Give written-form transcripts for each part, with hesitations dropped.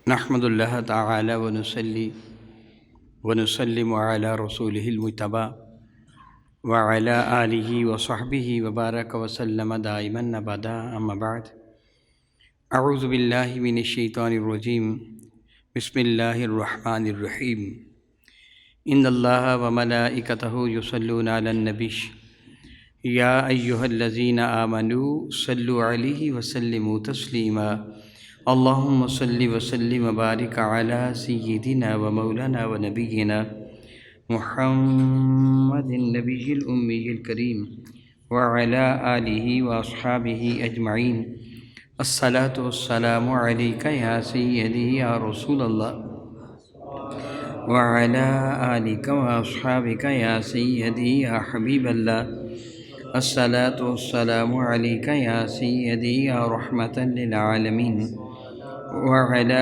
نحمد اللہ تعالی ونصلی ونسلم علی رسولہ المجتبی وعلی آلہ وصحبہ وبارک وسلم دائما ابدا اما بعد اعوذ باللہ من الشیطان الرجیم بسم اللہ الرحمن الرحیم ان اللہ وملائکتہ یصلون علی النبی یا ایہا الذین آمنوا صلوا علیہ وسلموا تسلیما اللہم صلی وسلم وبارک علی سیدنا و مولانا و نبینا محمد النبی الامی الکریم وعلی آلہ و اصحابہ اجمعین الصلاۃ والسلام علیک یا سیدی یا رسول اللہ وعلی آلک و اصحابک یا سیدی یا حبیب اللہ الصلاۃ والسلام علیک یا سیدی یا رحمۃ للعالمین وعلی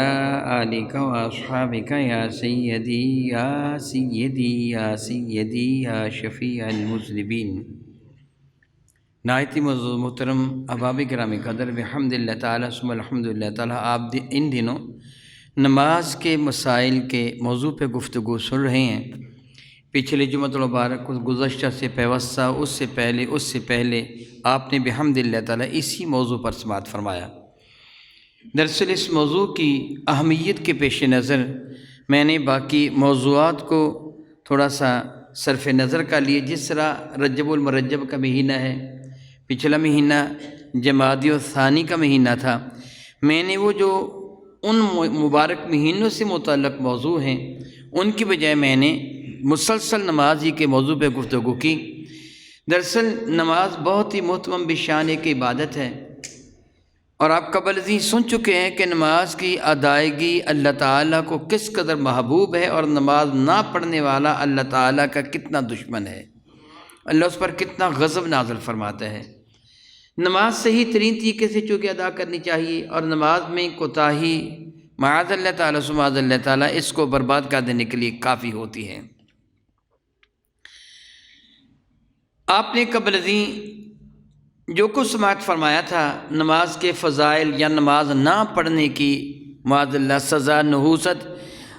آلک و اصحابک یا سیدی یا سیدی یا سیدی یا شفیع المذنبین۔ نہایت معزز محترم احباب کرام قدر، بحمد اللہ تعالیٰ ثم الحمد للہ تعالیٰ، آپ ان دنوں نماز کے مسائل کے موضوع پہ گفتگو سن رہے ہیں۔ پچھلے جمعۃ المبارک گزشتہ سے پیوستہ اس سے پہلے آپ نے بحمد اللہ تعالیٰ اسی موضوع پر سماعت فرمایا۔ دراصل اس موضوع کی اہمیت کے پیش نظر میں نے باقی موضوعات کو تھوڑا سا صرف نظر کا لیے، جس طرح رجب المرجب کا مہینہ ہے، پچھلا مہینہ جمادی الثانی کا مہینہ تھا، میں نے وہ جو ان مبارک مہینوں سے متعلق موضوع ہیں ان کی بجائے میں نے مسلسل نماز ہی کے موضوع پہ گفتگو کی۔ دراصل نماز بہت ہی محترم بشان ایک عبادت ہے، اور آپ قبل ازیں سن چکے ہیں کہ نماز کی ادائیگی اللہ تعالیٰ کو کس قدر محبوب ہے، اور نماز نہ پڑھنے والا اللہ تعالیٰ کا کتنا دشمن ہے، اللہ اس پر کتنا غضب نازل فرماتا ہے۔ نماز صحیح ترین طریقے سے چونکہ ادا کرنی چاہیے، اور نماز میں کوتاہی معاذ اللہ تعالیٰ سماذ اللہ تعالیٰ اس کو برباد کر دینے کے لیے کافی ہوتی ہے۔ آپ نے قبل ازیں جو کچھ سماعت فرمایا تھا نماز کے فضائل یا نماز نہ پڑھنے کی معاذ اللہ سزا، نحوست،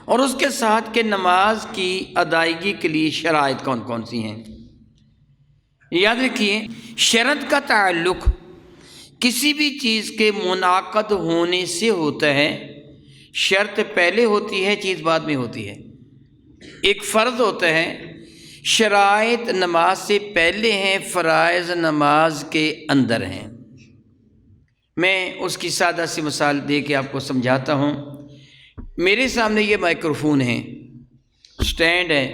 اور اس کے ساتھ کہ نماز کی ادائیگی کے لیے شرائط کون کون سی ہیں۔ یاد رکھیے، شرط کا تعلق کسی بھی چیز کے منعقد ہونے سے ہوتا ہے۔ شرط پہلے ہوتی ہے، چیز بعد میں ہوتی ہے۔ ایک فرض ہوتا ہے، شرائط نماز سے پہلے ہیں، فرائض نماز کے اندر ہیں۔ میں اس کی سادہ سی مثال دے کے آپ کو سمجھاتا ہوں۔ میرے سامنے یہ مائکروفون ہے، سٹینڈ ہے۔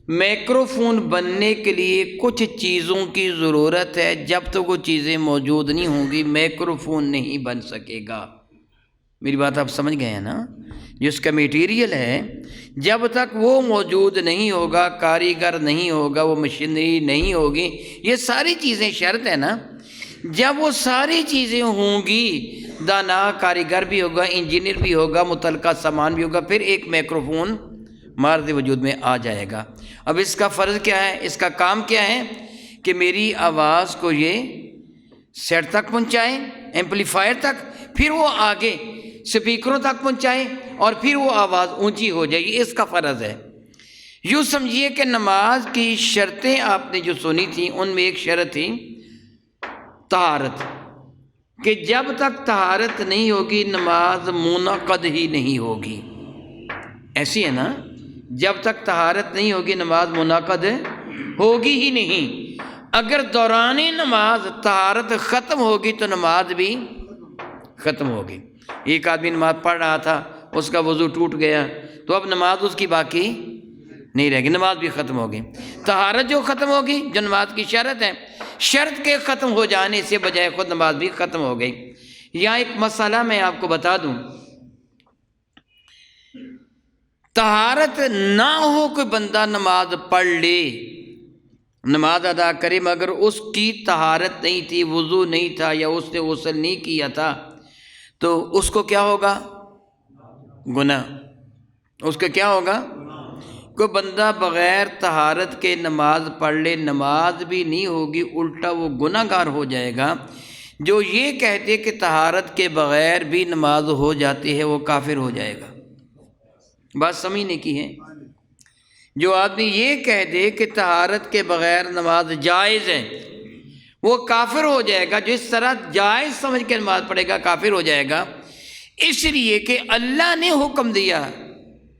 مائکروفون بننے کے لیے کچھ چیزوں کی ضرورت ہے، جب تک وہ چیزیں موجود نہیں ہوں گی مائکروفون نہیں بن سکے گا۔ میری بات آپ سمجھ گئے ہیں نا؟ جس کا میٹیریل ہے، جب تک وہ موجود نہیں ہوگا، کاریگر نہیں ہوگا، وہ مشینری نہیں ہوگی، یہ ساری چیزیں شرط ہے نا۔ جب وہ ساری چیزیں ہوں گی، دانا کاریگر بھی ہوگا، انجینئر بھی ہوگا، متعلقہ سامان بھی ہوگا، پھر ایک مائکروفون مارد وجود میں آ جائے گا۔ اب اس کا فرض کیا ہے، اس کا کام کیا ہے کہ میری آواز کو یہ سیٹ تک پہنچائے، ایمپلیفائر تک، پھر وہ آگے سپیکروں تک پہنچائے، اور پھر وہ آواز اونچی ہو جائے گی۔ اس کا فرض ہے۔ یوں سمجھیے کہ نماز کی شرطیں آپ نے جو سنی تھیں، ان میں ایک شرط تھی طہارت، کہ جب تک طہارت نہیں ہوگی نماز منعقد ہی نہیں ہوگی۔ ایسی ہے نا؟ جب تک طہارت نہیں ہوگی نماز منعقد ہوگی ہی نہیں۔ اگر دوران نماز طہارت ختم ہوگی تو نماز بھی ختم ہوگی۔ ایک آدمی نماز پڑھ رہا تھا، اس کا وضو ٹوٹ گیا، تو اب نماز اس کی باقی نہیں رہے گی، نماز بھی ختم ہوگی۔ طہارت جو ختم ہوگی، جو نماز کی شرط ہے، شرط کے ختم ہو جانے سے بجائے خود نماز بھی ختم ہو گئی۔ یہاں ایک مسئلہ میں آپ کو بتا دوں، طہارت نہ ہو کوئی بندہ نماز پڑھ لے، نماز ادا کرے، مگر اس کی طہارت نہیں تھی، وضو نہیں تھا، یا اس نے غسل نہیں کیا تھا، تو اس کو کیا ہوگا؟ گناہ۔ اس کا کیا ہوگا؟ کوئی بندہ بغیر طہارت کے نماز پڑھ لے، نماز بھی نہیں ہوگی، الٹا وہ گناہ گار ہو جائے گا۔ جو یہ کہتے کہ طہارت کے بغیر بھی نماز ہو جاتی ہے وہ کافر ہو جائے گا۔ بات سمجھنے کی ہے۔ جو آدمی یہ کہہ دے کہ طہارت کے بغیر نماز جائز ہے وہ کافر ہو جائے گا۔ جو اس طرح جائز سمجھ کے نماز پڑھے گا کافر ہو جائے گا، اس لیے کہ اللہ نے حکم دیا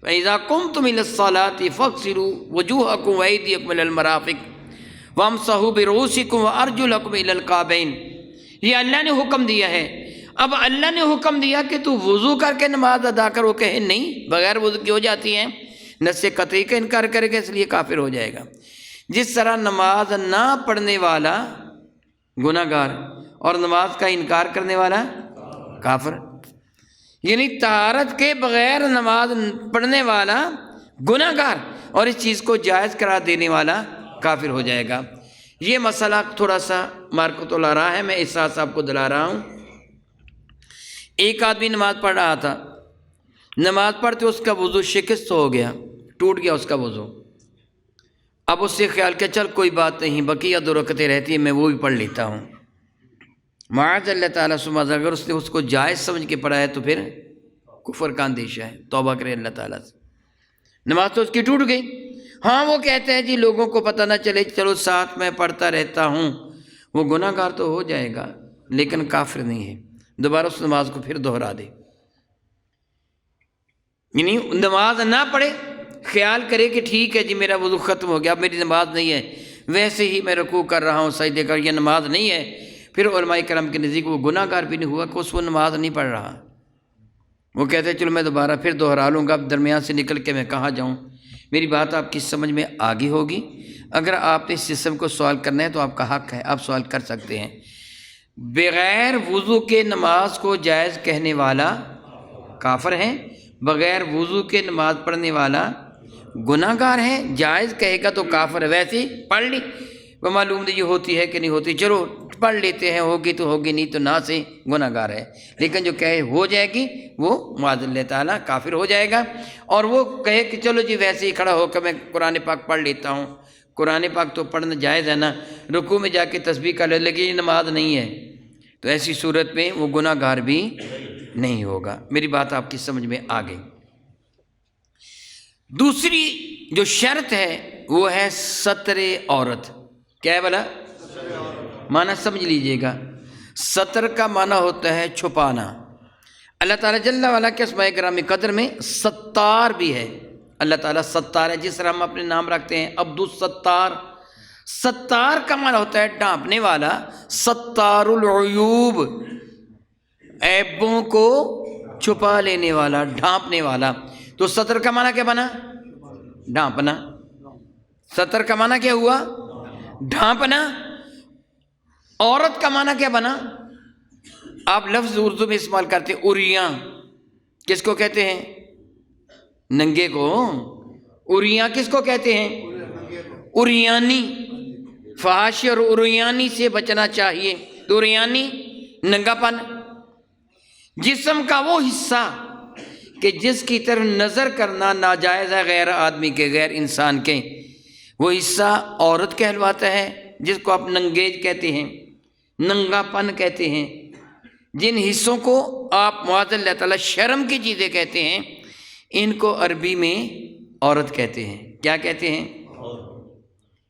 فَإِذَا قُمْتُمْ إِلَى الصَّلَاةِ فَاغْسِلُوا وُجُوهَكُمْ وَأَيْدِيَكُمْ إِلَى الْمَرَافِقِ وَامْسَحُوا بِرُؤُوسِكُمْ وَأَرْجُلَكُمْ إِلَى الْكَعْبَيْنِ۔ یہ اللہ نے حکم دیا ہے۔ اب اللہ نے حکم دیا کہ تو وضو کر کے نماز ادا کر، وہ کہے نہیں بغیر وضو کی ہو جاتی ہے، نص قطعی کا انکار کرے گا، اس لیے کافر ہو جائے گا۔ جس طرح نماز نہ پڑھنے والا گناہ گار اور نماز کا انکار کرنے والا کافر، یعنی طہارت کے بغیر نماز پڑھنے والا گناہ گار اور اس چیز کو جائز قرار دینے والا کافر ہو جائے گا۔ یہ مسئلہ تھوڑا سا مارکت الآراء ہے، میں اس ساتھ آپ کو دلا رہا ہوں۔ ایک آدمی نماز پڑھ رہا تھا، نماز پڑھتے اس کا وضو شکست ہو گیا، ٹوٹ گیا اس کا وضو۔ اب اس سے خیال کیا چل کوئی بات نہیں، بقیہ 2 رکعتیں رہتی ہیں میں وہ بھی پڑھ لیتا ہوں۔ معاذ اللہ تعالیٰ سے معاذ، اگر اس نے اس کو جائز سمجھ کے پڑھا ہے تو پھر کفر کا اندیشہ ہے، توبہ کرے اللہ تعالیٰ سے۔ نماز تو اس کی ٹوٹ گئی۔ ہاں وہ کہتے ہیں جی لوگوں کو پتہ نہ چلے، چلو ساتھ میں پڑھتا رہتا ہوں، وہ گناہ گار تو ہو جائے گا لیکن کافر نہیں ہے، دوبارہ اس نماز کو پھر دہرا دے۔ یعنی نماز نہ پڑھے، خیال کرے کہ ٹھیک ہے جی میرا وضو ختم ہو گیا، اب میری نماز نہیں ہے، ویسے ہی میں رکوع کر رہا ہوں سجدے کر، یہ نماز نہیں ہے، پھر علماء کرام کے نزدیک وہ گناہ گار بھی نہیں ہوا کہ اس وہ نماز نہیں پڑھ رہا۔ وہ کہتے ہیں چلو میں دوبارہ پھر دہرا لوں گا، اب درمیان سے نکل کے میں کہاں جاؤں۔ میری بات آپ کی سمجھ میں آگی ہوگی۔ اگر آپ نے اس سسٹم کو سوال کرنا ہے تو آپ کا حق ہے، آپ سوال کر سکتے ہیں۔ بغیر وضو کے نماز کو جائز کہنے والا کافر ہے، بغیر وضو کے نماز پڑھنے والا گناہ گار ہے۔ جائز کہے گا تو کافر ہے، ویسے ہی پڑھ لی، وہ معلوم نہیں ہوتی ہے کہ نہیں ہوتی، چلو پڑھ لیتے ہیں، ہوگی تو ہوگی نہیں تو نہ سے گناہ گار ہے۔ لیکن جو کہے ہو جائے گی وہ معاذ اللہ تعالیٰ کافر ہو جائے گا۔ اور وہ کہے کہ چلو جی ویسے ہی کھڑا ہو کر میں قرآن پاک پڑھ لیتا ہوں، قرآن پاک تو پڑھنا جائز ہے نا، رکوع میں جا کے تسبیح کر لے، لیکن یہ نماز نہیں ہے، تو ایسی صورت میں وہ گناہ گار بھی نہیں ہوگا۔ میری بات آپ کی سمجھ میں آ گئی۔ دوسری جو شرط ہے وہ ہے ستر عورت۔ کیا ہے بلا؟ معنی سمجھ لیجئے گا۔ ستر کا معنی ہوتا ہے چھپانا۔ اللہ تعالیٰ جل وعلا کے اسماء گرامی قدر میں ستار بھی ہے۔ اللہ تعالیٰ ستار ہے، جس طرح ہم اپنے نام رکھتے ہیں عبد الستار۔ ستار کا معنی ہوتا ہے ڈھانپنے والا، ستار العیوب، عیبوں کو چھپا لینے والا، ڈھانپنے والا۔ تو ستر کا معنی کیا بنا؟ ڈھانپنا۔ ستر کا معنی کیا ہوا؟ ڈھانپنا۔ عورت کا معنی کیا بنا؟ آپ لفظ اردو میں استعمال کرتے ہیں عریاں۔ کس کو کہتے ہیں؟ ننگے کو۔ عریاں کس کو کہتے ہیں؟ عریانی۔ فحاشی اور عریانی سے بچنا چاہیے۔ تو عریانی ننگا پن، جسم کا وہ حصہ کہ جس کی طرف نظر کرنا ناجائز ہے غیر آدمی کے، غیر انسان کے، وہ حصہ عورت کہلواتا ہے، جس کو آپ ننگیج کہتے ہیں، ننگا پن کہتے ہیں۔ جن حصوں کو آپ معاذ اللہ تعالیٰ شرم کی چیزیں کہتے ہیں، ان کو عربی میں عورت کہتے ہیں۔ کیا کہتے ہیں؟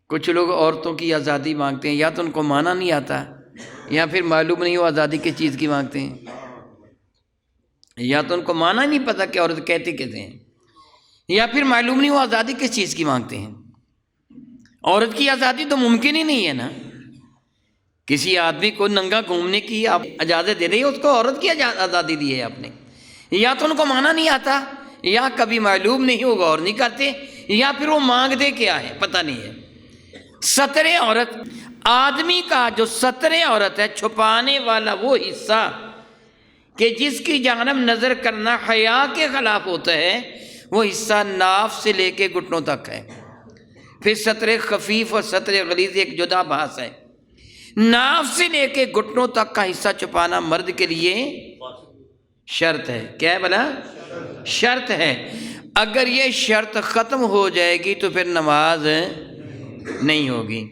کچھ لوگ عورتوں کی آزادی مانگتے ہیں، یا تو ان کو معنی نہیں آتا، یا پھر معلوم نہیں وہ آزادی کس چیز کی مانگتے ہیں، یا تو ان کو معنی نہیں پتہ کہ عورت کہتے کہتے ہیں، یا پھر معلوم نہیں وہ آزادی کس چیز کی مانگتے ہیں۔ عورت کی آزادی تو ممکن ہی نہیں ہے نا۔ کسی آدمی کو ننگا گھومنے کی آپ اجازت دے رہی ہے، اس کو عورت کی آزادی دی ہے آپ نے۔ یا تو ان کو معنی نہیں آتا، یا کبھی معلوم نہیں، وہ غور نہیں کرتے، یا پھر وہ مانگتے کیا ہے پتہ نہیں ہے۔ ستر عورت، آدمی کا جو ستر عورت ہے، چھپانے والا وہ حصہ کہ جس کی جانب نظر کرنا حیا کے خلاف ہوتا ہے، وہ حصہ ناف سے لے کے گھٹنوں تک ہے۔ پھر ستر خفیف اور ستر غلیظ ایک جدا بحث ہے۔ ناف سے لے کے گھٹنوں تک کا حصہ چھپانا مرد کے لیے شرط ہے۔ کیا ہے بلا؟ شرط ہے۔ اگر یہ شرط ختم ہو جائے گی تو پھر نماز نہیں ہوگی۔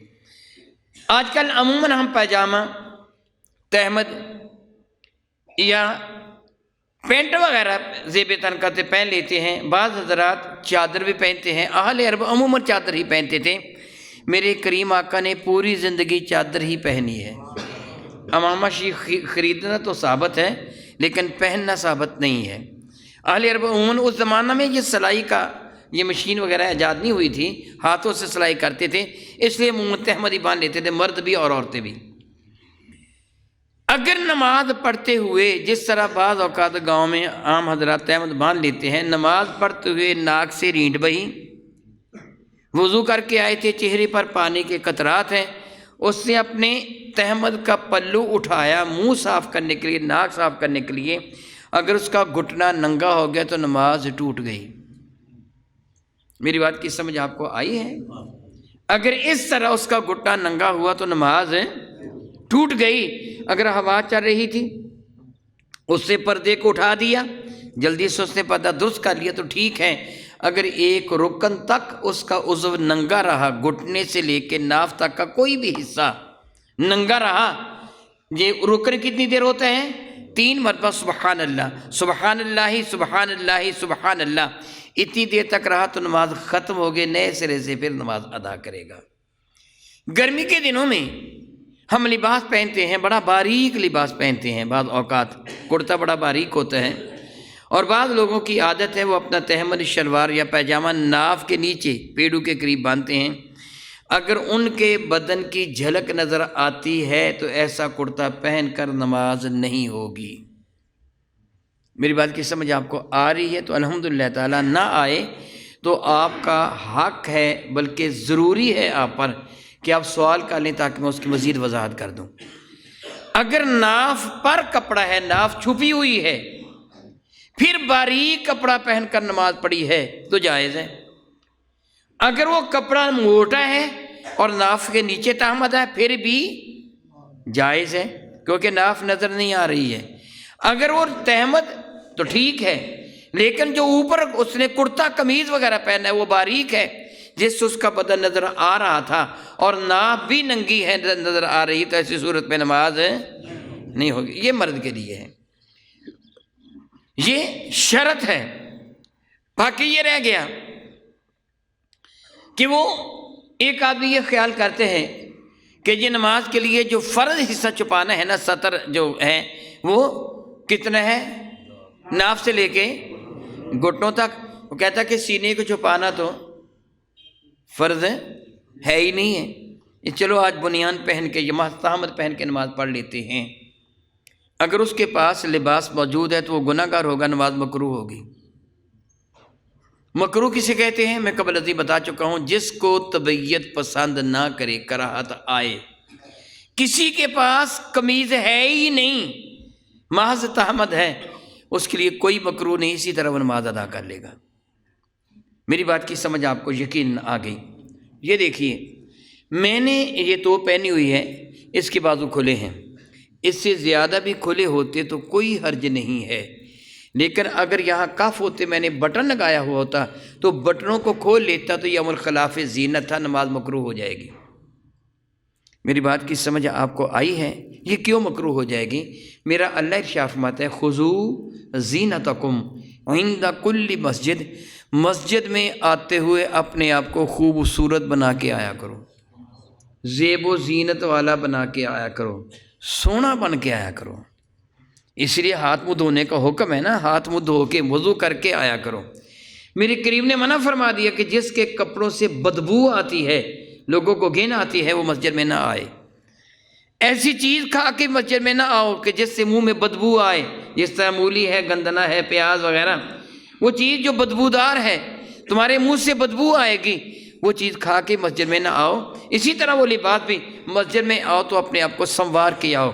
آج کل عموماً ہم پائجامہ تہمد یا پینٹ وغیرہ زیب تن کرتے پہن لیتے ہیں، بعض حضرات چادر بھی پہنتے ہیں، اہل عرب عموماً چادر ہی پہنتے تھے۔ میرے کریم آقا نے پوری زندگی چادر ہی پہنی ہے۔ عمامہ خریدنا تو ثابت ہے لیکن پہننا ثابت نہیں ہے۔ اہل عرب عموماً اس زمانہ میں یہ سلائی کا یہ مشین وغیرہ ایجاد نہیں ہوئی تھی، ہاتھوں سے سلائی کرتے تھے، اس لیے عموماً تہمد ہی باندھ لیتے تھے، مرد بھی اور عورتیں بھی۔ اگر نماز پڑھتے ہوئے، جس طرح بعض اوقات گاؤں میں عام حضرات تہمد باندھ لیتے ہیں، نماز پڑھتے ہوئے ناک سے رینٹ بہی، وضو کر کے آئے تھے، چہرے پر پانی کے قطرات ہیں، اس نے اپنے تہمد کا پلو اٹھایا منہ صاف کرنے کے لیے، ناک صاف کرنے کے لیے، اگر اس کا گھٹنا ننگا ہو گیا تو نماز ٹوٹ گئی۔ میری بات کی سمجھ آپ کو آئی ہے؟ اگر اس طرح اس کا گھٹنا ننگا ہوا تو نماز ٹوٹ گئی۔ اگر ہوا چل رہی تھی، اس سے پردے کو اٹھا دیا، جلدی سے اس نے پردہ درست کر لیا تو ٹھیک ہے۔ اگر ایک رکن تک اس کا عضو ننگا رہا، گھٹنے سے لے کے ناف تک کا کوئی بھی حصہ ننگا رہا، یہ رکن کتنی دیر ہوتا ہے؟ 3 مرتبہ سبحان اللہ سبحان اللہ سبحان اللہ سبحان اللہ، اتنی دیر تک رہا تو نماز ختم ہو گئی، نئے سرے سے پھر نماز ادا کرے گا۔ گرمی کے دنوں میں ہم لباس پہنتے ہیں، بڑا باریک لباس پہنتے ہیں، بعض اوقات کرتا بڑا باریک ہوتا ہے، اور بعض لوگوں کی عادت ہے وہ اپنا تہمد شلوار یا پیجامہ ناف کے نیچے پیڑوں کے قریب باندھتے ہیں۔ اگر ان کے بدن کی جھلک نظر آتی ہے تو ایسا کرتا پہن کر نماز نہیں ہوگی۔ میری بات کی سمجھ آپ کو آ رہی ہے؟ تو الحمدللہ تعالیٰ نہ آئے تو آپ کا حق ہے، بلکہ ضروری ہے آپ پر کہ آپ سوال کر لیں تاکہ میں اس کی مزید وضاحت کر دوں۔ اگر ناف پر کپڑا ہے، ناف چھپی ہوئی ہے، پھر باریک کپڑا پہن کر نماز پڑھی ہے تو جائز ہے۔ اگر وہ کپڑا موٹا ہے اور ناف کے نیچے تہمد ہے پھر بھی جائز ہے، کیونکہ ناف نظر نہیں آ رہی ہے۔ اگر وہ تہمد تو ٹھیک ہے، لیکن جو اوپر اس نے کرتا قمیض وغیرہ پہنا ہے وہ باریک ہے، جس سے اس کا بدن نظر آ رہا تھا، اور ناف بھی ننگی ہے نظر آ رہی، تو ایسی صورت میں نماز نہیں ہوگی۔ یہ مرد کے لیے ہے، یہ شرط ہے۔ باقی یہ رہ گیا کہ وہ ایک آدمی یہ خیال کرتے ہیں کہ یہ نماز کے لیے جو فرض حصہ چھپانا ہے نا، سطر جو ہے وہ کتنا ہے؟ ناف سے لے کے گھٹنوں تک۔ وہ کہتا ہے کہ سینے کو چھپانا تو فرض ہے ہی نہیں ہے، یہ چلو آج بنیان پہن کے یہ تہمد پہن کے نماز پڑھ لیتے ہیں۔ اگر اس کے پاس لباس موجود ہے تو وہ گناہ گار ہوگا، نماز مکروہ ہوگی۔ مکروہ کسے کہتے ہیں؟ میں قبل ازیں بتا چکا ہوں، جس کو طبیعت پسند نہ کرے، کراہت آئے۔ کسی کے پاس قمیض ہے ہی نہیں، محض تہمد ہے، اس کے لیے کوئی مکروہ نہیں، اسی طرح وہ نماز ادا کر لے گا۔ میری بات کی سمجھ آپ کو یقین آ گئی؟ یہ دیکھیے، میں نے یہ تو پہنی ہوئی ہے، اس کے بازو کھلے ہیں، اس سے زیادہ بھی کھلے ہوتے تو کوئی حرج نہیں ہے، لیکن اگر یہاں کف ہوتے، میں نے بٹن لگایا ہوا ہوتا تو بٹنوں کو کھول لیتا تو یہ عمل خلاف زینت تھا، نماز مکروہ ہو جائے گی۔ میری بات کی سمجھ آپ کو آئی ہے؟ یہ کیوں مکروہ ہو جائے گی؟ میرا اللہ ارشاد فرماتا ہے خذوا زینتکم عند کل مسجد، مسجد میں آتے ہوئے اپنے آپ کو خوبصورت بنا کے آیا کرو، زیب و زینت والا بنا کے آیا کرو، سونا بن کے آیا کرو۔ اس لیے ہاتھ منہ دھونے کا حکم ہے نا، ہاتھ منہ دھو کے وضو کر کے آیا کرو۔ میرے کریم نے منع فرما دیا کہ جس کے کپڑوں سے بدبو آتی ہے، لوگوں کو گھن آتی ہے، وہ مسجد میں نہ آئے۔ ایسی چیز کھا کے مسجد میں نہ آؤ کہ جس سے منہ میں بدبو آئے، جس طرح مولی ہے، گندنا ہے، پیاز وغیرہ، وہ چیز جو بدبودار ہے، تمہارے منہ سے بدبو آئے گی، وہ چیز کھا کے مسجد میں نہ آؤ۔ اسی طرح وہ لباس بھی، مسجد میں آؤ تو اپنے آپ کو سنوار کے آؤ۔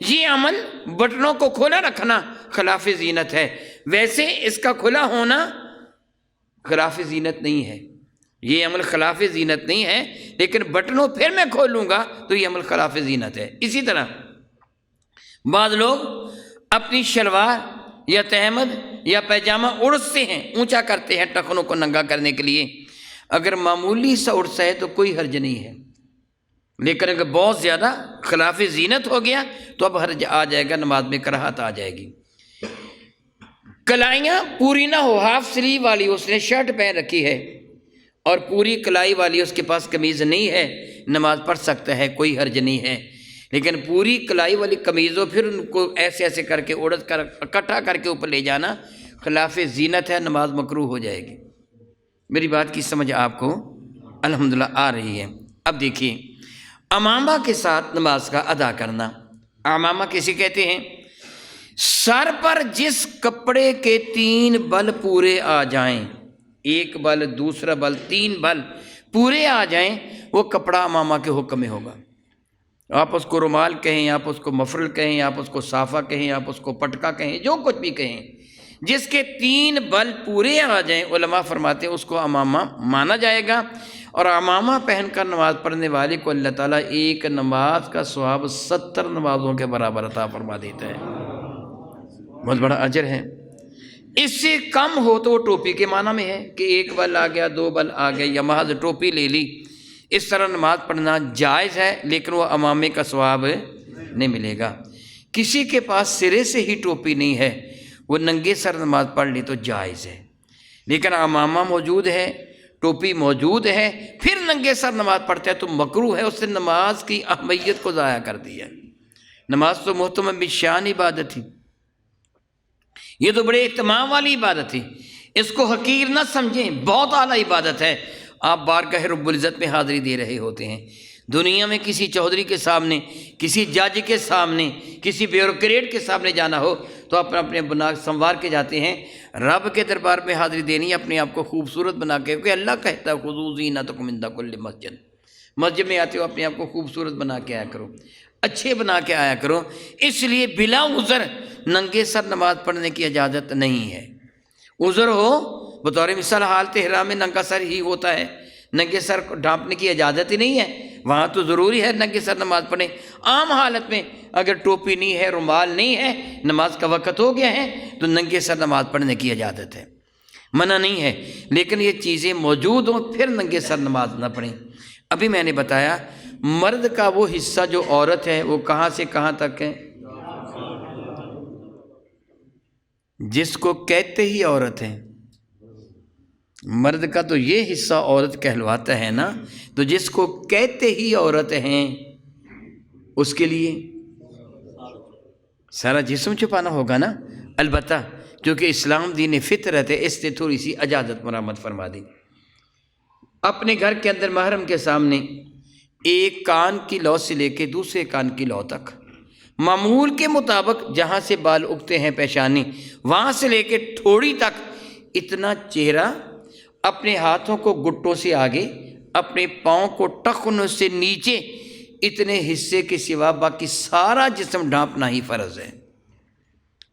یہ عمل بٹنوں کو کھولا رکھنا خلاف زینت ہے، ویسے اس کا کھلا ہونا خلاف زینت نہیں ہے، یہ عمل خلاف زینت نہیں ہے، لیکن بٹنوں پھر میں کھولوں گا تو یہ عمل خلاف زینت ہے۔ اسی طرح بعض لوگ اپنی شلوار یا تہمد یا پیجامہ اڑستے ہیں، اونچا کرتے ہیں ٹخنوں کو ننگا کرنے کے لیے۔ اگر معمولی سا اڑسا ہے تو کوئی حرج نہیں ہے، لیکن اگر بہت زیادہ خلاف زینت ہو گیا تو اب حرج آ جائے گا، نماز میں کراہت آ جائے گی۔ کلائیاں پوری نہ ہو، ہاف سلیو والی اس نے شرٹ پہن رکھی ہے اور پوری کلائی والی اس کے پاس قمیض نہیں ہے، نماز پڑھ سکتا ہے، کوئی حرج نہیں ہے۔ لیکن پوری کلائی والی قمیض ہو، پھر ان کو ایسے ایسے کر کے اڑد کر اکٹھا کر کے اوپر لے جانا خلاف زینت ہے، نماز مکروہ ہو جائے گی۔ میری بات کی سمجھ آپ کو الحمدللہ آ رہی ہے؟ اب دیکھیے، امامہ کے ساتھ نماز کا ادا کرنا۔ امامہ کسے کہتے ہیں؟ سر پر جس کپڑے کے 3 بل پورے آ جائیں، 1 بل، دوسرا بل، 3 بل پورے آ جائیں، وہ کپڑا امامہ کے حکم میں ہوگا۔ آپ اس کو رومال کہیں، آپ اس کو مفرل کہیں، آپ اس کو صافہ کہیں، آپ اس کو پٹکا کہیں، جو کچھ بھی کہیں، جس کے 3 بل پورے آ جائیں، علماء فرماتے ہیں اس کو امامہ مانا جائے گا۔ اور امامہ پہن کر نماز پڑھنے والے کو اللہ تعالیٰ ایک نماز کا ثواب 70 نمازوں کے برابر عطا فرما دیتا ہے، بہت بڑا اجر ہے۔ اس سے کم ہو تو وہ ٹوپی کے معنی میں ہے کہ 1 بل آ گیا، 2 بل آ گیا، یا محض ٹوپی لے لی، اس طرح نماز پڑھنا جائز ہے، لیکن وہ امامے کا ثواب نہیں ملے گا۔ کسی کے پاس سرے سے ہی ٹوپی نہیں ہے، وہ ننگے سر نماز پڑھ لی تو جائز ہے، لیکن امامہ موجود ہے، ٹوپی موجود ہے، پھر ننگے سر نماز پڑھتا ہے تو مکروہ ہے، اس نے نماز کی اہمیت کو ضائع کر دیا۔ نماز تو محترم بشان عبادت تھی، یہ تو بڑے اہتمام والی عبادت تھی، اس کو حقیر نہ سمجھیں، بہت اعلیٰ عبادت ہے۔ آپ بارگاہ رب العزت میں حاضری دے رہے ہوتے ہیں، دنیا میں کسی چودھری کے سامنے، کسی جج کے سامنے، کسی بیوروکریٹ کے سامنے جانا ہو تو اپنے اپنے بنا سنوار کے جاتے ہیں۔ رب کے دربار میں حاضری دینی ہے، اپنے آپ کو خوبصورت بنا کے، کیونکہ اللہ کہتا ہے خذوا زینتکم عند کل مسجد، مسجد میں آتے ہو اپنے آپ کو خوبصورت بنا کے آیا کرو، اچھے بنا کے آیا کرو۔ اس لیے بلا عذر ننگے سر نماز پڑھنے کی اجازت نہیں ہے۔ عذر ہو، بطور مثال حالت احرام میں ننگا سر ہی ہوتا ہے، ننگے سر کو ڈھانپنے کی اجازت ہی نہیں ہے، وہاں تو ضروری ہے ننگے سر نماز پڑھیں۔ عام حالت میں اگر ٹوپی نہیں ہے، رومال نہیں ہے، نماز کا وقت ہو گیا ہے تو ننگے سر نماز پڑھنے کی اجازت ہے، منع نہیں ہے۔ لیکن یہ چیزیں موجود ہوں پھر ننگے سر نماز نہ پڑھیں۔ ابھی میں نے بتایا مرد کا وہ حصہ جو عورت ہے وہ کہاں سے کہاں تک ہے؟ جس کو کہتے ہی عورت ہے، مرد کا تو یہ حصہ عورت کہلواتا ہے نا، تو جس کو کہتے ہی عورت ہیں اس کے لیے سارا جسم چھپانا ہوگا نا، البتہ کیونکہ اسلام دین فطرت ہے اس نے تھوڑی سی اجازت مرامت فرما دی۔ اپنے گھر کے اندر محرم کے سامنے ایک کان کی لو سے لے کے دوسرے کان کی لو تک، معمول کے مطابق جہاں سے بال اگتے ہیں پیشانی، وہاں سے لے کے ٹھوڑی تک اتنا چہرہ، اپنے ہاتھوں کو گھٹوں سے آگے، اپنے پاؤں کو ٹخنوں سے نیچے، اتنے حصے کے سوا باقی سارا جسم ڈھانپنا ہی فرض ہے۔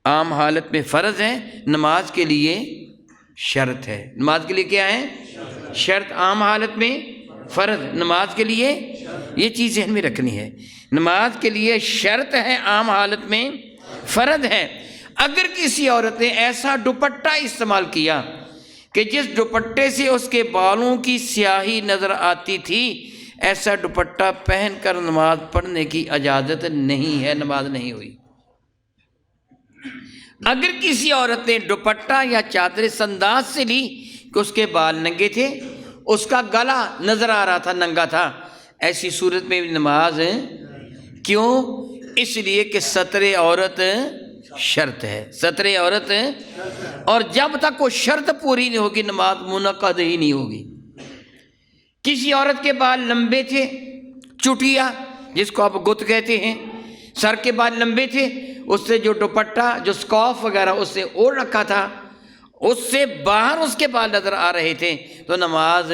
عام حالت میں فرض ہے، نماز کے لیے شرط ہے۔ نماز کے لیے کیا ہے؟ شرط۔ عام حالت میں فرض، نماز کے لیے یہ چیز ذہن میں رکھنی ہے، نماز کے لیے شرط ہے، عام حالت میں فرض ہے۔ اگر کسی عورت نے ایسا دوپٹہ استعمال کیا کہ جس دوپٹے سے اس کے بالوں کی سیاہی نظر آتی تھی، ایسا دوپٹہ پہن کر نماز پڑھنے کی اجازت نہیں ہے، نماز نہیں ہوئی۔ اگر کسی عورت نے دوپٹہ یا چادر اس انداز سے لی کہ اس کے بال ننگے تھے، اس کا گلا نظر آ رہا تھا، ننگا تھا، ایسی صورت میں نماز کیوں؟ اس لیے کہ ستر عورت شرط ہے، ستر عورت، اور جب تک وہ شرط پوری نہیں ہوگی نماز منعقد ہی نہیں ہوگی۔ کسی عورت کے بال لمبے تھے، چٹیا جس کو آپ گت کہتے ہیں، سر کے بال لمبے تھے، اس سے جو دوپٹہ جو سکارف وغیرہ اس سے اوڑھ رکھا تھا، اس سے باہر اس کے بال نظر آ رہے تھے تو نماز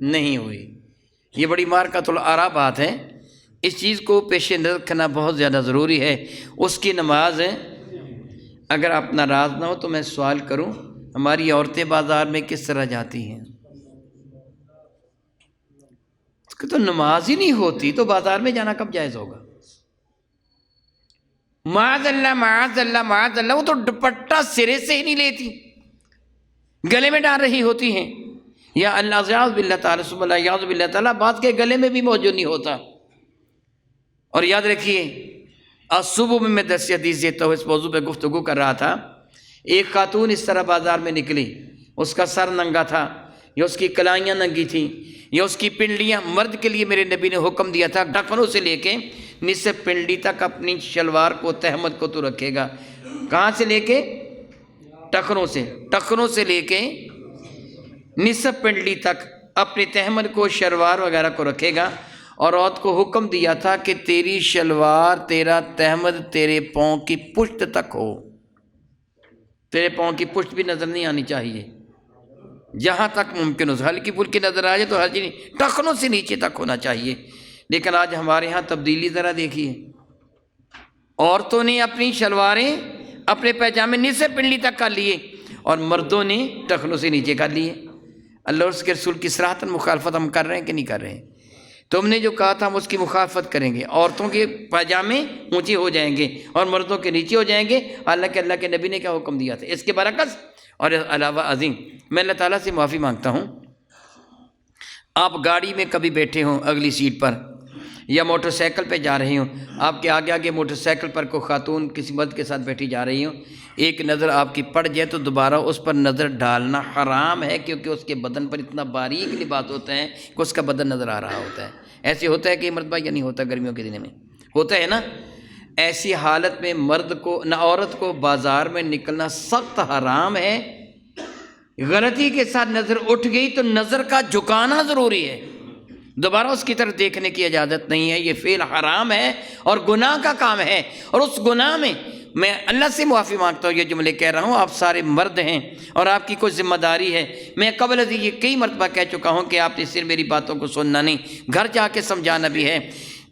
نہیں ہوئی۔ یہ بڑی مارکۃ الآراء بات ہے، اس چیز کو پیش نظر رکھنا بہت زیادہ ضروری ہے۔ اس کی نماز، اگر آپ ناراض نہ ہو تو میں سوال کروں، ہماری عورتیں بازار میں کس طرح جاتی ہیں؟ اس کی تو نماز ہی نہیں ہوتی تو بازار میں جانا کب جائز ہوگا؟ معاذ اللہ معاذ اللہ معاذ اللہ، وہ تو دوپٹہ سرے سے ہی نہیں لیتی، گلے میں ڈال رہی ہوتی ہیں، یا اللہ یاذ باللہ تعالیٰ سب اللہ یاذ باللہ تعالیٰ بعض کے گلے میں بھی موجود نہیں ہوتا۔ اور یاد رکھیے آج صبح میں 10 حدیث دیتا ہوں، اس موضوع پہ گفتگو کر رہا تھا۔ ایک خاتون اس طرح بازار میں نکلی، اس کا سر ننگا تھا یا اس کی کلائیاں ننگی تھیں یا اس کی پنڈلیاں۔ مرد کے لیے میرے نبی نے حکم دیا تھا ٹخنوں سے لے کے نصف پنڈلی تک اپنی شلوار کو تہمت کو تو رکھے گا۔ کہاں سے لے کے؟ ٹخنوں سے لے کے نصف پنڈلی تک اپنی تہمت کو شلوار وغیرہ کو رکھے گا۔ اور عورت کو حکم دیا تھا کہ تیری شلوار تیرا تہمت تیرے پاؤں کی پشت تک ہو، تیرے پاؤں کی پشت بھی نظر نہیں آنی چاہیے، جہاں تک ممکن ہو۔ ہلکی پھلکی نظر آ جائے تو ہر چیز ٹخنوں سے نیچے تک ہونا چاہیے۔ لیکن آج ہمارے ہاں تبدیلی ذرا دیکھیے، عورتوں نے اپنی شلواریں اپنے پیجامے نصف پنڈلی تک کر لیے اور مردوں نے ٹخنوں سے نیچے کر لیے۔ اللہ اور اس کے رسول کی صراحتاً مخالفت ہم کر رہے ہیں کہ نہیں کر رہے ہیں؟ تم نے جو کہا تھا ہم اس کی مخالفت کریں گے۔ عورتوں کے پاجامے اونچے ہو جائیں گے اور مردوں کے نیچے ہو جائیں گے۔ اللہ کے نبی نے کیا حکم دیا تھا؟ اس کے برعکس اور علاوہ عظیم میں اللہ تعالیٰ سے معافی مانگتا ہوں، آپ گاڑی میں کبھی بیٹھے ہوں اگلی سیٹ پر یا موٹر سائیکل پہ جا رہی ہوں، آپ کے آگے موٹر سائیکل پر کوئی خاتون کسی مرد کے ساتھ بیٹھی جا رہی ہوں، ایک نظر آپ کی پڑ جائے تو دوبارہ اس پر نظر ڈالنا حرام ہے، کیونکہ اس کے بدن پر اتنا باریک لباس ہوتا ہے کہ اس کا بدن نظر آ رہا ہوتا ہے۔ ایسے ہوتا ہے کہ مرتبہ یا نہیں ہوتا؟ گرمیوں کے دنوں میں ہوتا ہے نا۔ ایسی حالت میں مرد کو نہ عورت کو بازار میں نکلنا سخت حرام ہے۔ غلطی کے ساتھ نظر اٹھ گئی تو نظر کا جھکانا ضروری ہے، دوبارہ اس کی طرف دیکھنے کی اجازت نہیں ہے۔ یہ فعل حرام ہے اور گناہ کا کام ہے، اور اس گناہ میں میں اللہ سے معافی مانگتا ہوں، یہ جملے کہہ رہا ہوں، آپ سارے مرد ہیں اور آپ کی کوئی ذمہ داری ہے۔ میں قبل از یہ کئی مرتبہ کہہ چکا ہوں کہ آپ نے صرف میری باتوں کو سننا نہیں، گھر جا کے سمجھانا بھی ہے۔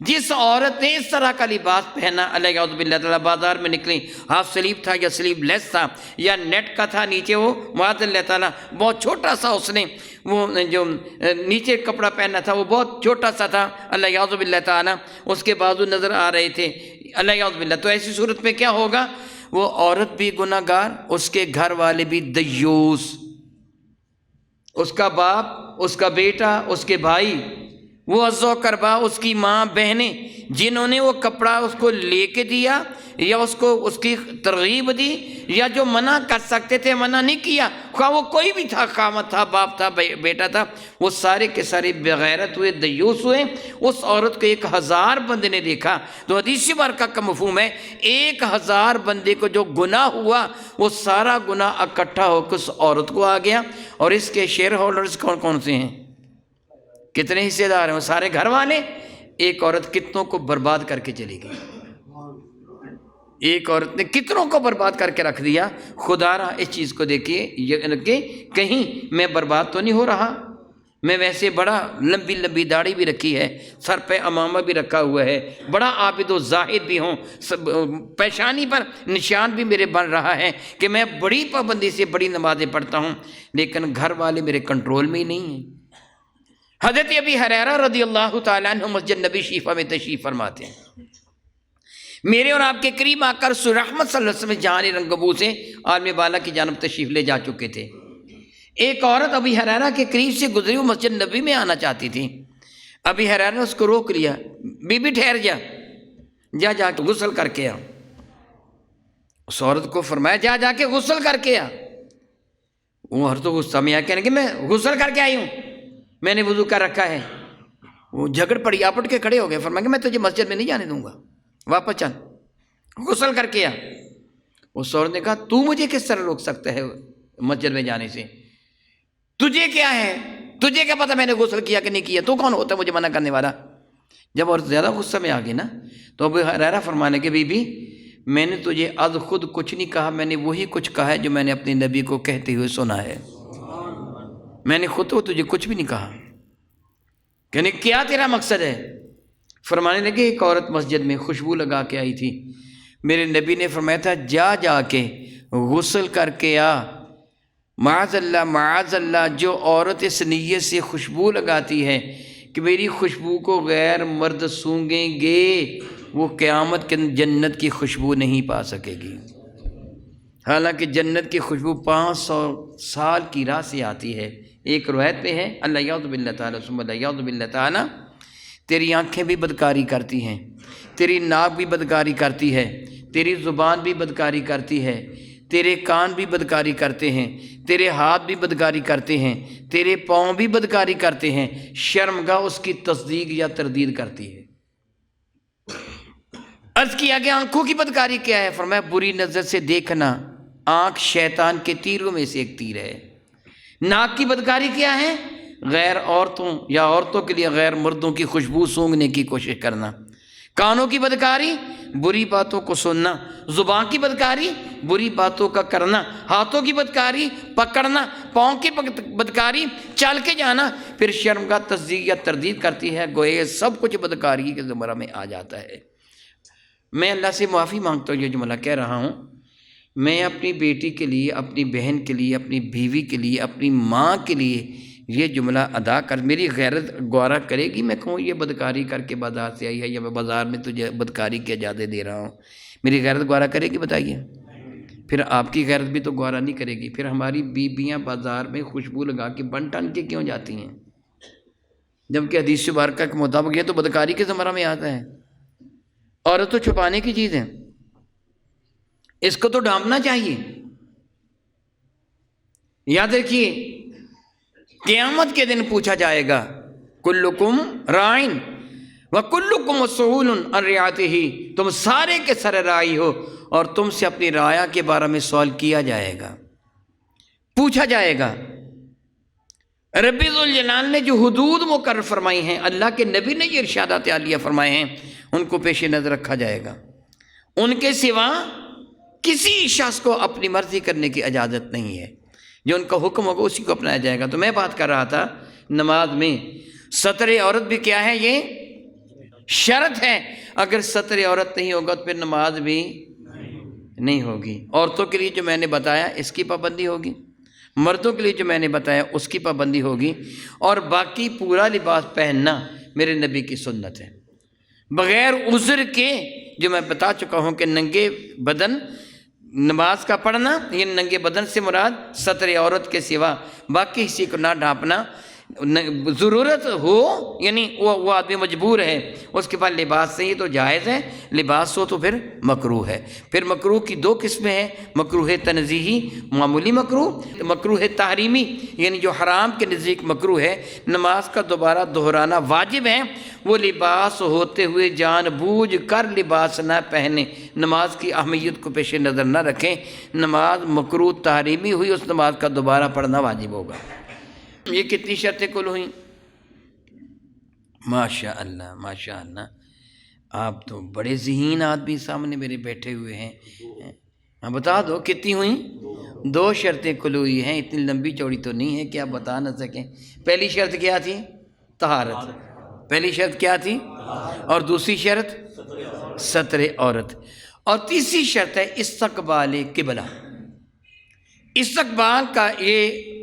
جس عورت نے اس طرح کا لباس پہنا، علیہ باللہ تعالیٰ، بازار میں نکلی، ہاف سلیو تھا یا سلیو لیس تھا یا نیٹ کا تھا نیچے، وہ معاذ اللہ تعالیٰ بہت چھوٹا سا، اس نے وہ جو نیچے کپڑا پہنا تھا وہ بہت چھوٹا سا تھا، علیہ باللہ تعالیٰ، اس کے بازو نظر آ رہے تھے، علیہ باللہ۔ تو ایسی صورت میں کیا ہوگا؟ وہ عورت بھی گناہ گار، اس کے گھر والے بھی دیوس، اس کا باپ، اس کا بیٹا، اس کے بھائی، وہ عزو کربا، اس کی ماں، بہنیں، جنہوں نے وہ کپڑا اس کو لے کے دیا یا اس کو اس کی ترغیب دی یا جو منع کر سکتے تھے منع نہیں کیا، خواہ وہ کوئی بھی تھا، خامد تھا، باپ تھا، بیٹا تھا، وہ سارے کے سارے بغیرت ہوئے، دیوس ہوئے۔ اس عورت کو 1000 بندے نے دیکھا تو حدیث مبارکہ کا مفہوم ہے 1000 بندے کو جو گناہ ہوا وہ سارا گناہ اکٹھا ہو کے اس عورت کو آ گیا۔ اور اس کے شیئر ہولڈرز کون کون سے ہیں؟ کتنے حصے دار ہیں؟ وہ سارے گھر والے۔ ایک عورت کتنوں کو برباد کر کے چلی گئی، ایک عورت نے کتنوں کو برباد کر کے رکھ دیا۔ خدا را اس چیز کو دیکھیے کہ کہیں میں برباد تو نہیں ہو رہا۔ میں ویسے بڑا لمبی داڑھی بھی رکھی ہے، سر پہ امامہ بھی رکھا ہوا ہے، بڑا عابد و زاہد بھی ہوں، پیشانی پر نشان بھی میرے بن رہا ہے کہ میں بڑی پابندی سے بڑی نمازیں پڑھتا ہوں، لیکن گھر والے میرے کنٹرول میں ہی نہیں ہیں۔ حضرت ابی ہریرہ رضی اللہ تعالیٰ عنہ مسجد نبی شریفہ میں تشریف فرماتے ہیں، میرے اور آپ کے قریب آ کر رسول رحمت صلی اللہ علیہ وسلم جہان رنگبو سے عالم بالا کی جانب تشریف لے جا چکے تھے۔ ایک عورت ابی ہریرہ کے قریب سے گزری، وہ مسجد نبی میں آنا چاہتی تھی۔ ابی ہریرہ نے اس کو روک لیا، بی بی ٹھہر جا کے غسل کر کے آ۔ اس عورت کو فرمایا جا کے غسل کر کے آ۔ وہ عورت غصہ میں آ کہنے کہ میں غسل کر کے آئی ہوں، میں نے وضو کر رکھا ہے۔ وہ جھگڑ پڑی، آپٹ کے کھڑے ہو گئے، فرمایا کہ میں تجھے مسجد میں نہیں جانے دوں گا، واپس چل، غسل کر کے آ۔ اس عورت نے کہا تو مجھے کس طرح روک سکتا ہے مسجد میں جانے سے؟ تجھے کیا ہے؟ تجھے کیا پتہ میں نے غسل کیا کہ نہیں کیا؟ تو کون ہوتا ہے مجھے منع کرنے والا؟ جب عورت زیادہ غصہ میں آ گئی نا تو ابو ہریرہ فرمانے کہ بی بی میں نے تجھے از خود کچھ نہیں کہا، میں نے وہی کچھ کہا ہے جو میں نے اپنے نبی کو کہتے ہوئے سنا ہے، میں نے خود تو تجھے کچھ بھی نہیں کہا۔ کہنے کیا تیرا مقصد ہے؟ فرمانے لگے ایک عورت مسجد میں خوشبو لگا کے آئی تھی، میرے نبی نے فرمایا تھا جا کے غسل کر کے آ۔ معاذ اللہ جو عورت اس نیت سے خوشبو لگاتی ہے کہ میری خوشبو کو غیر مرد سونگیں گے، وہ قیامت کے جنت کی خوشبو نہیں پا سکے گی۔ حالانکہ جنت کی خوشبو 500 سال کی راہ سے آتی ہے۔ ایک روایت پہ ہے اللہ یعوذ باللہ تعالیٰ ثم اللہ یعوذ باللہ تعالیٰ، تیری آنکھیں بھی بدکاری کرتی ہیں، تیری ناک بھی بدکاری کرتی ہے، تیری زبان بھی بدکاری کرتی ہے، تیرے کان بھی بدکاری کرتے ہیں، تیرے ہاتھ بھی بدکاری کرتے ہیں، تیرے پاؤں بھی بدکاری کرتے ہیں، شرمگاہ اس کی تصدیق یا تردید کرتی ہے۔ عرض کیا کہ آنکھوں کی بدکاری کیا ہے؟ فرمایا بری نظر سے دیکھنا، آنکھ شیطان کے تیروں میں سے ایک تیر ہے۔ ناک کی بدکاری کیا ہے؟ غیر عورتوں یا عورتوں کے لیے غیر مردوں کی خوشبو سونگھنے کی کوشش کرنا۔ کانوں کی بدکاری بری باتوں کو سننا، زبان کی بدکاری بری باتوں کا کرنا، ہاتھوں کی بدکاری پکڑنا، پاؤں کی بدکاری چل کے جانا، پھر شرمگاہ تصدیق یا تردید کرتی ہے۔ گویا سب کچھ بدکاری کے زمرہ میں آ جاتا ہے۔ میں اللہ سے معافی مانگتا ہوں یہ جملہ کہہ رہا ہوں، میں اپنی بیٹی کے لیے، اپنی بہن کے لیے، اپنی بیوی کے لیے، اپنی ماں کے لیے یہ جملہ ادا کر، میری غیرت گوارا کرے گی میں کہوں یہ بدکاری کر کے بازار سے آئی ہے، یا میں بازار میں تجھے بدکاری کی اجازت دے رہا ہوں، میری غیرت گوارا کرے گی؟ بتائیے۔ پھر آپ کی غیرت بھی تو گوارا نہیں کرے گی۔ پھر ہماری بیویاں بازار میں خوشبو لگا کے بن ٹن کے کیوں جاتی ہیں؟ جبکہ حدیث مبارکہ کے مطابق یہ تو بدکاری کے زمرہ میں آتا ہے، عورت تو چھپانے کی چیز ہے، اس کو تو ڈھانپنا چاہیے۔ یاد رکھیے قیامت کے دن پوچھا جائے گا کلکم رائن وکلکم مسئول عن رعیتہ، تم سارے کے سارے راعی ہو اور تم سے اپنی رعایا کے بارے میں سوال کیا جائے گا، پوچھا جائے گا۔ رب ذوالجلال نے جو حدود مقرر فرمائی ہیں، اللہ کے نبی نے یہ ارشادات عالیہ فرمائے ہیں، ان کو پیش نظر رکھا جائے گا۔ ان کے سوا کسی شخص کو اپنی مرضی کرنے کی اجازت نہیں ہے، جو ان کا حکم ہوگا اسی کو اپنایا جائے گا۔ تو میں بات کر رہا تھا نماز میں ستر عورت بھی کیا ہے؟ یہ شرط ہے۔ اگر ستر عورت نہیں ہوگا تو پھر نماز بھی نہیں ہوگی۔ عورتوں کے لیے جو میں نے بتایا اس کی پابندی ہوگی، مردوں کے لیے جو میں نے بتایا اس کی پابندی ہوگی، اور باقی پورا لباس پہننا میرے نبی کی سنت ہے، بغیر عذر کے۔ جو میں بتا چکا ہوں کہ ننگے بدن نماز کا پڑھنا، یہ ننگے بدن سے مراد ستر عورت کے سوا باقی حصے کو نہ ڈھانپنا، ضرورت ہو یعنی وہ آدمی مجبور ہے اس کے پاس لباس نہیں تو جائز ہے، لباس ہو تو پھر مکروہ ہے۔ پھر مکروہ کی دو قسمیں ہیں، مکروہ تنزیہی معمولی مکروہ، مکروہ تحریمی یعنی جو حرام کے نزدیک مکروہ ہے، نماز کا دوبارہ دہرانا واجب ہے۔ وہ لباس ہوتے ہوئے جان بوجھ کر لباس نہ پہنے، نماز کی اہمیت کو پیش نظر نہ رکھیں، نماز مکروہ تحریمی ہوئی، اس نماز کا دوبارہ پڑھنا واجب ہوگا۔ یہ کتنی شرطیں کل ہوئیں؟ ماشاء اللہ ماشاء اللہ، آپ تو بڑے ذہین آدمی سامنے میرے بیٹھے ہوئے ہیں، ہاں بتا دو کتنی ہوئیں؟ 2 شرطیں کل ہوئی ہیں، اتنی لمبی چوڑی تو نہیں ہے کہ آپ بتا نہ سکیں۔ پہلی شرط کیا تھی؟ طہارت، پہلی شرط کیا تھی؟ اور دوسری شرط ستر عورت، اور تیسری شرط ہے استقبال قبلہ۔ استقبال کا یہ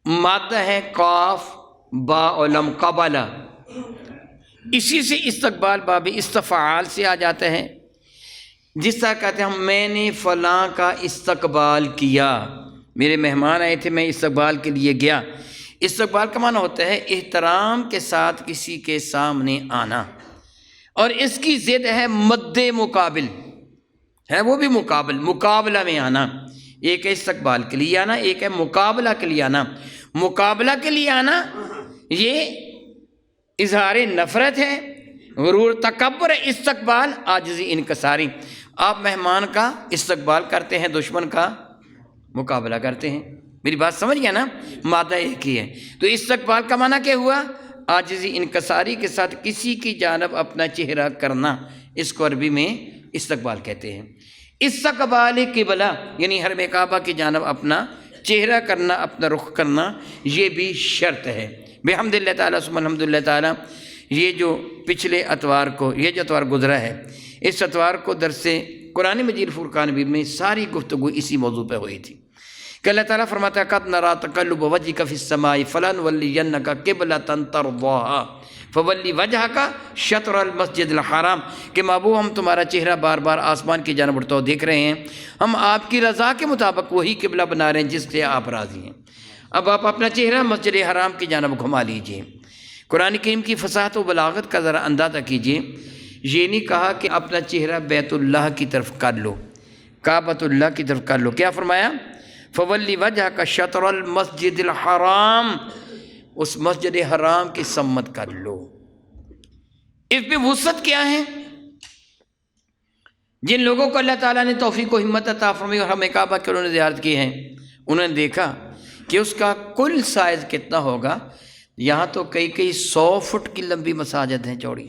مادہ ہے قاف با علم قبلہ، اسی سے استقبال باب استفعال سے آ جاتا ہے۔ جس طرح کہتے ہیں ہم میں نے فلاں کا استقبال کیا، میرے مہمان آئے تھے میں استقبال کے لیے گیا۔ استقبال کا معنی ہوتا ہے احترام کے ساتھ کسی کے سامنے آنا، اور اس کی ضد ہے مد مقابل، ہے وہ بھی مقابلہ میں آنا۔ ایک ہے استقبال کے لیے آنا، ایک ہے مقابلہ کے لیے آنا۔ مقابلہ کے لیے آنا یہ اظہار نفرت ہے، غرور تکبر ہے۔ استقبال عاجزی انکساری، آپ مہمان کا استقبال کرتے ہیں، دشمن کا مقابلہ کرتے ہیں۔ میری بات سمجھ گیا نا؟ مادہ ایک ہی ہے۔ تو استقبال کا معنی کیا ہوا؟ عاجزی انکساری کے ساتھ کسی کی جانب اپنا چہرہ کرنا، اس کو عربی میں استقبال کہتے ہیں۔ استقبال قبلہ یعنی حرم کعبہ کی جانب اپنا چہرہ کرنا، اپنا رخ کرنا، یہ بھی شرط ہے۔ بحمد اللہ تعالیٰ ثم الحمد للہ تعالیٰ، یہ جو پچھلے اتوار کو، یہ جو اتوار گزرا ہے، اس اتوار کو درس قرآن مجید فرقان حمید میں ساری گفتگو اسی موضوع پہ ہوئی تھی کہ اللہ تعالیٰ فرماتا ہے قد نری تقلب وجہک فی السماء فلنولینک قبلۃ ترضاھا، فولی وجہ کا شطر المسجد الحرام کہ محبوب ہم تمہارا چہرہ بار بار آسمان کی جانب اٹھتا ہوا دیکھ رہے ہیں، ہم آپ کی رضا کے مطابق وہی قبلہ بنا رہے ہیں جس سے آپ راضی ہیں، اب آپ اپنا چہرہ مسجد حرام کی جانب گھما لیجئے۔ قرآن کریم کی فصاحت و بلاغت کا ذرا اندازہ کیجئے، یہ نہیں کہا کہ اپنا چہرہ بیت اللہ کی طرف کر لو، کعبۃ اللہ کی طرف کر لو، کیا فرمایا؟ فولی وجہ کا شطر المسجد الحرام، اس مسجد حرام کی سمت کر لو۔ اس پہ وسعت کیا ہے؟ جن لوگوں کو اللہ تعالیٰ نے توفیق و ہمت عطا فرمائی اور ہمیں کعبہ کی انہوں نے زیارت کی ہے، انہوں نے دیکھا کہ اس کا کل سائز کتنا ہوگا۔ یہاں تو کئی 100 فٹ کی لمبی مساجد ہیں، چوڑی،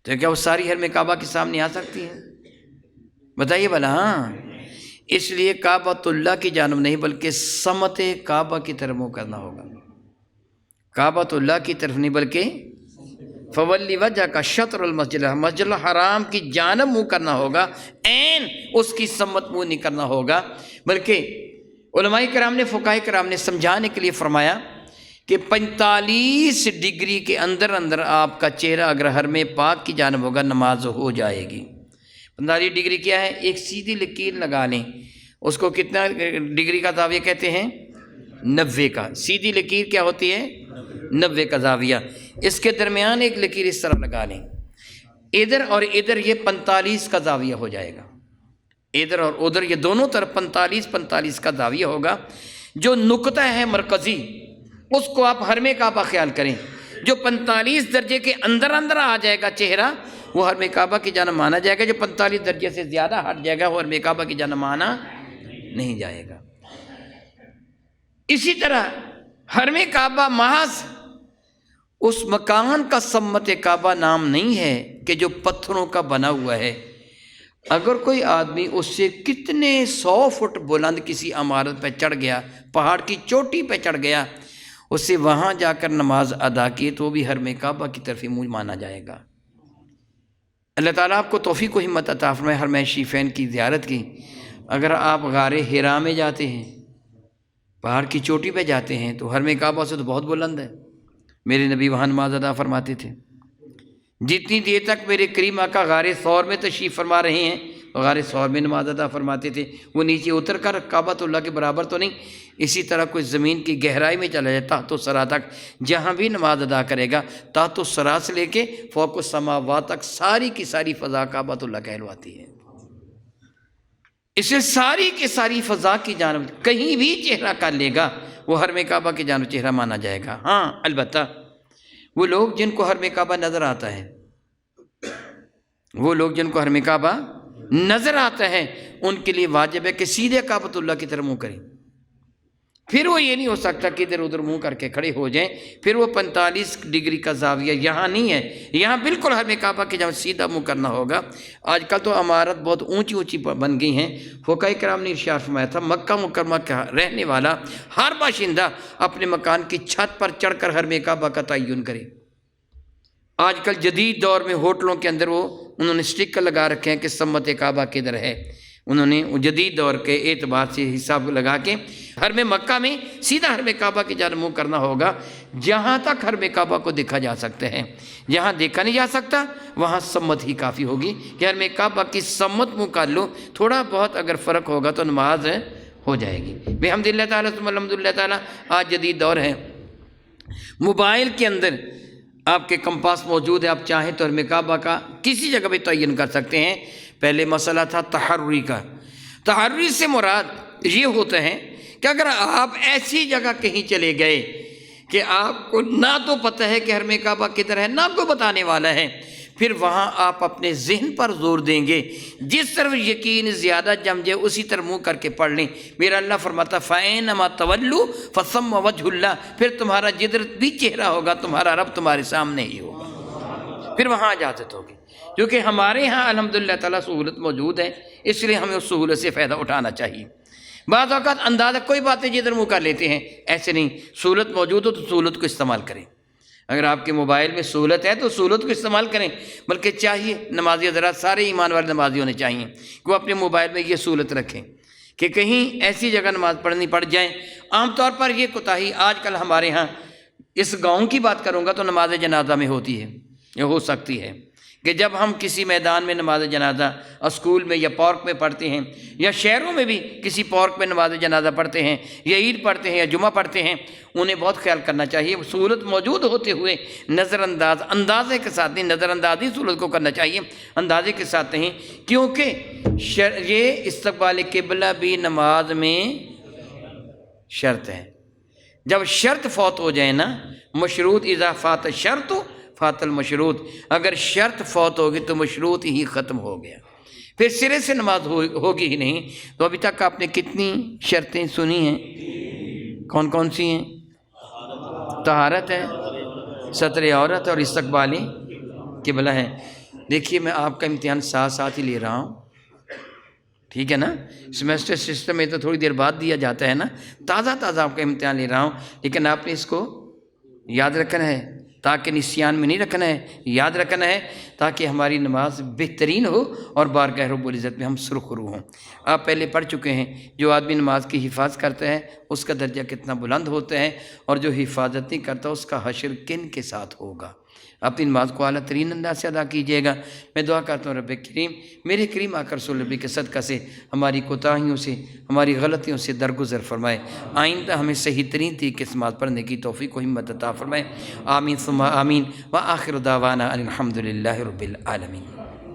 تو کیا وہ ساری حرم کعبہ کے سامنے آ سکتی ہیں؟ بتائیے بھلا۔ ہاں، اس لیے کعبۃ اللہ کی جانب نہیں بلکہ سمت کعبہ کی طرف منہ کرنا ہوگا، کعبۃ اللہ کی طرف نہیں بلکہ فولی وجہ کا شطر المسجد، مسجد الحرام کی جانب منہ کرنا ہوگا، عین اس کی سمت منہ نہیں کرنا ہوگا، بلکہ علماء کرام نے، فقہاء کرام نے سمجھانے کے لیے فرمایا کہ 45 ڈگری کے اندر آپ کا چہرہ اگر حرم پاک کی جانب ہوگا نماز ہو جائے گی۔ 45 ڈگری کیا ہے؟ ایک سیدھی لکیر لگا لیں، اس کو کتنا ڈگری کا زاویہ کہتے ہیں؟ 90 کا۔ سیدھی لکیر کیا ہوتی ہے؟ 90 کا زاویہ۔ اس کے درمیان ایک لکیر اس طرح لگا لیں، ادھر اور ادھر یہ 45 کا زاویہ ہو جائے گا، ادھر اور ادھر یہ دونوں طرف 45 کا زاویہ ہوگا۔ جو نقطہ ہے مرکزی اس کو آپ حرم کعبہ خیال کریں، جو 45 درجے کے اندر آ جائے گا چہرہ وہ حرم کعبہ کی جانب مانا جائے گا، جو 45 درجے سے زیادہ ہٹ جائے گا وہ حرم کعبہ کی جانب مانا نہیں جائے گا۔ اسی طرح حرم کعبہ محض اس مکان کا سمت کعبہ نام نہیں ہے کہ جو پتھروں کا بنا ہوا ہے۔ اگر کوئی آدمی اس سے کتنے 100 فٹ بلند کسی عمارت پہ چڑھ گیا، پہاڑ کی چوٹی پہ چڑھ گیا، اس سے وہاں جا کر نماز ادا کی تو وہ بھی حرم کعبہ کی طرف ہی منہ مانا جائے گا۔ اللہ تعالیٰ آپ کو توفیق و ہمت عطا فرمائے حرم شریفین کی زیارت کی۔ اگر آپ غار حرا میں جاتے ہیں، پہاڑ کی چوٹی پہ جاتے ہیں تو حرم کعبہ سے تو بہت بلند ہے، میرے نبی وہاں نماز ادا فرماتے تھے۔ جتنی دیر تک میرے کریم آقا غار ثور میں تشریف فرما رہے ہیں غار ثور میں نماز ادا فرماتے تھے، وہ نیچے اتر کر کعبۃ اللہ کے برابر تو نہیں، اسی طرح کوئی زمین کی گہرائی میں چلا جائے تحت الثری تک، جہاں بھی نماز ادا کرے گا تحت الثری سے لے کے فوق السماوات تک ساری کی ساری فضا کعبۃ اللہ کہلواتی ہے۔ اسے ساری کی ساری فضا کی جانب کہیں بھی چہرہ کر لے گا وہ حرم کعبہ کی جانب چہرہ مانا جائے گا۔ ہاں البتہ وہ لوگ جن کو حرم کعبہ نظر آتا ہے، وہ لوگ جن کو حرم کعبہ نظر آتا ہے ان کے لیے واجب ہے کہ سیدھے کعبۃ اللہ کی طرف منہ کریں، پھر وہ یہ نہیں ہو سکتا کہ ادھر ادھر منہ کر کے کھڑے ہو جائیں، پھر وہ 45 ڈگری کا زاویہ یہاں نہیں ہے، یہاں بالکل حرم کعبہ کی جانب سیدھا منہ کرنا ہوگا۔ آج کل تو عمارت بہت اونچی بن گئی ہیں، فقہاء کرام نے ارشاد فرمایا تھا مکہ مکرمہ کا رہنے والا ہر باشندہ اپنے مکان کی چھت پر چڑھ کر حرم کعبہ کا تعین کرے۔ آج کل جدید دور میں ہوٹلوں کے اندر انہوں نے اسٹکر لگا رکھے ہیں کہ سمت کعبہ کدھر ہے، انہوں نے جدید دور کے اعتبار سے حساب لگا کے حرم مکہ میں سیدھا حرم کعبہ کی جانب منہ کرنا ہوگا، جہاں تک حرم کعبہ کو دیکھا جا سکتا ہے۔ جہاں دیکھا نہیں جا سکتا وہاں سمت ہی کافی ہوگی کہ حرم کعبہ کی سمت منہ کر لو، تھوڑا بہت اگر فرق ہوگا تو نماز ہو جائے گی۔ بحمد اللہ تعالیٰ ثم الحمد للہ تعالیٰ آج جدید دور ہے، موبائل کے اندر آپ کے کمپاس موجود ہے، آپ چاہیں تو حرم کعبہ کا کسی جگہ پہ تعین کر سکتے ہیں۔ پہلے مسئلہ تھا تحری کا، تحری سے مراد یہ ہوتا ہے کہ اگر آپ ایسی جگہ کہیں چلے گئے کہ آپ کو نہ تو پتہ ہے کہ حرم کعبہ کدھر ہے، نہ کوئی بتانے والا ہے، پھر وہاں آپ اپنے ذہن پر زور دیں گے، جس طرف یقین زیادہ جم جائے اسی طرح منہ کر کے پڑھ لیں۔ میرا اللہ فرماتا فَأَيْنَمَا تَوَلُّوا فَثَمَّ وَجْهُ اللَّهِ، پھر تمہارا جدھر بھی چہرہ ہوگا تمہارا رب تمہارے سامنے ہی ہوگا، پھر وہاں اجازت ہوگی۔ کیونکہ ہمارے ہاں الحمدللہ تعالیٰ سہولت موجود ہے، اس لیے ہمیں اس سہولت سے فائدہ اٹھانا چاہیے۔ بعض اوقات اندازہ کوئی باتیں جدھر منہ کر لیتے ہیں، ایسے نہیں، سہولت موجود ہو تو سہولت کو استعمال کریں۔ اگر آپ کے موبائل میں سہولت ہے تو سہولت کو استعمال کریں، بلکہ چاہیے نمازی حضرات سارے ایمان والے نمازی ہونے چاہیے کہ وہ اپنے موبائل میں یہ سہولت رکھیں کہ کہیں ایسی جگہ نماز پڑھنی پڑ جائیں۔ عام طور پر یہ کوتاہی آج کل ہمارے ہاں اس گاؤں کی بات کروں گا تو نماز جنازہ میں ہوتی ہے، یہ ہو سکتی ہے کہ جب ہم کسی میدان میں نماز جنازہ اسکول میں یا پارک میں پڑھتے ہیں، یا شہروں میں بھی کسی پارک میں نماز جنازہ پڑھتے ہیں، یا عید پڑھتے ہیں یا جمعہ پڑھتے ہیں، انہیں بہت خیال کرنا چاہیے سہولت موجود ہوتے ہوئے نظر انداز، اندازے کے ساتھ نہیں، نظر اندازی سہولت کو کرنا چاہیے، اندازے کے ساتھ نہیں، کیونکہ یہ استقبال قبلہ بھی نماز میں شرط ہے۔ جب شرط فوت ہو جائے نا، مشروط اذا فات شرط فات المشروط، اگر شرط فوت ہوگی تو مشروط ہی ختم ہو گیا، پھر سرے سے نماز ہوگی ہی نہیں۔ تو ابھی تک آپ نے کتنی شرطیں سنی ہیں؟ کون کون سی ہیں؟ طہارت ہے، ستر عورت اور استقبال قبلہ ہے۔ دیکھیے میں آپ کا امتحان ساتھ ساتھ ہی لے رہا ہوں، ٹھیک ہے نا؟ سیمیسٹر سسٹم میں تو تھوڑی دیر بعد دیا جاتا ہے نا، تازہ تازہ آپ کا امتحان لے رہا ہوں، لیکن آپ نے اس کو یاد رکھنا ہے، تاکہ نسیان میں نہیں رکھنا ہے، یاد رکھنا ہے، تاکہ ہماری نماز بہترین ہو اور بارگاہ رب العزت میں ہم سرخرو ہوں۔ آپ پہلے پڑھ چکے ہیں، جو آدمی نماز کی حفاظت کرتا ہے اس کا درجہ کتنا بلند ہوتا ہے، اور جو حفاظت نہیں کرتا اس کا حشر کن کے ساتھ ہوگا۔ اپنی نماز کو اعلیٰ ترین انداز سے ادا کیجیے گا۔ میں دعا کرتا ہوں رب کریم میرے کریم آقا رسول نبی کے صدقہ سے ہماری کوتاہیوں سے، ہماری غلطیوں سے درگزر فرمائے، آئندہ ہمیں صحیح ترین طریقے سے نماز پڑھنے کی توفیق و ہمت عطا فرمائے۔ آمین ثم آمین، وآخر دعوانا ان الحمد للہ رب العالمین۔